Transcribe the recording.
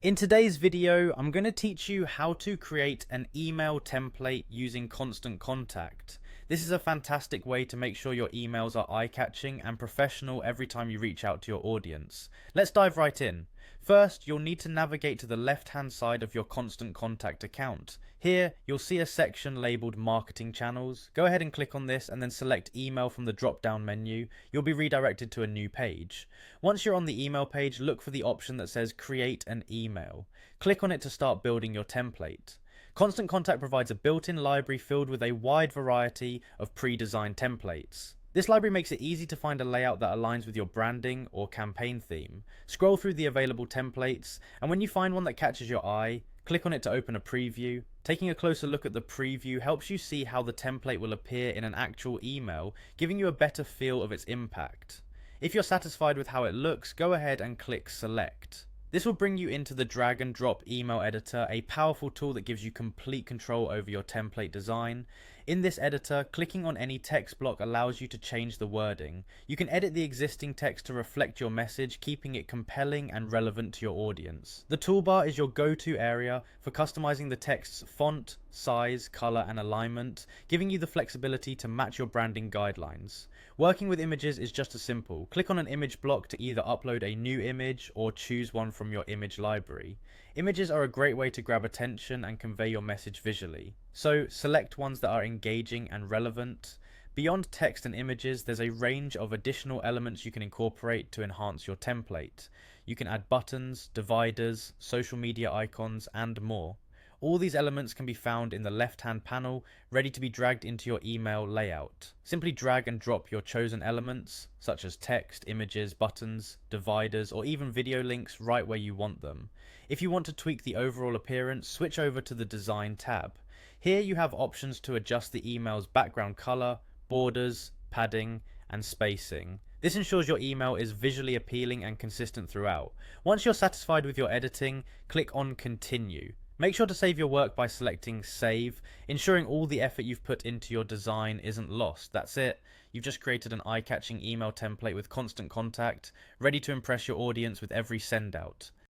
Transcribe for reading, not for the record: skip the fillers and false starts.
In today's video, I'm going to teach you how to create an email template using Constant Contact. This is a fantastic way to make sure your emails are eye-catching and professional every time you reach out to your audience. Let's dive right in. First, you'll need to navigate to the left-hand side of your Constant Contact account. Here, you'll see a section labeled Marketing Channels. Go ahead and click on this and then select Email from the drop-down menu. You'll be redirected to a new page. Once you're on the email page, look for the option that says Create an Email. Click on it to start building your template. Constant Contact provides a built-in library filled with a wide variety of pre-designed templates. This library makes it easy to find a layout that aligns with your branding or campaign theme. Scroll through the available templates, and when you find one that catches your eye, click on it to open a preview. Taking a closer look at the preview helps you see how the template will appear in an actual email, giving you a better feel of its impact. If you're satisfied with how it looks, go ahead and click Select. This will bring you into the drag and drop email editor, a powerful tool that gives you complete control over your template design. In this editor, clicking on any text block allows you to change the wording. You can edit the existing text to reflect your message, keeping it compelling and relevant to your audience. The toolbar is your go-to area for customizing the text's font, size, color, and alignment, giving you the flexibility to match your branding guidelines. Working with images is just as simple. Click on an image block to either upload a new image or choose one from your image library. Images are a great way to grab attention and convey your message visually. So select ones that are engaging and relevant. Beyond text and images, there's a range of additional elements you can incorporate to enhance your template. You can add buttons, dividers, social media icons, and more. All these elements can be found in the left-hand panel, ready to be dragged into your email layout. Simply drag and drop your chosen elements, such as text, images, buttons, dividers, or even video links right where you want them. If you want to tweak the overall appearance, switch over to the Design tab. Here you have options to adjust the email's background color, borders, padding, and spacing. This ensures your email is visually appealing and consistent throughout. Once you're satisfied with your editing, click on Continue. Make sure to save your work by selecting Save, ensuring all the effort you've put into your design isn't lost. That's it. You've just created an eye-catching email template with Constant Contact, ready to impress your audience with every send out.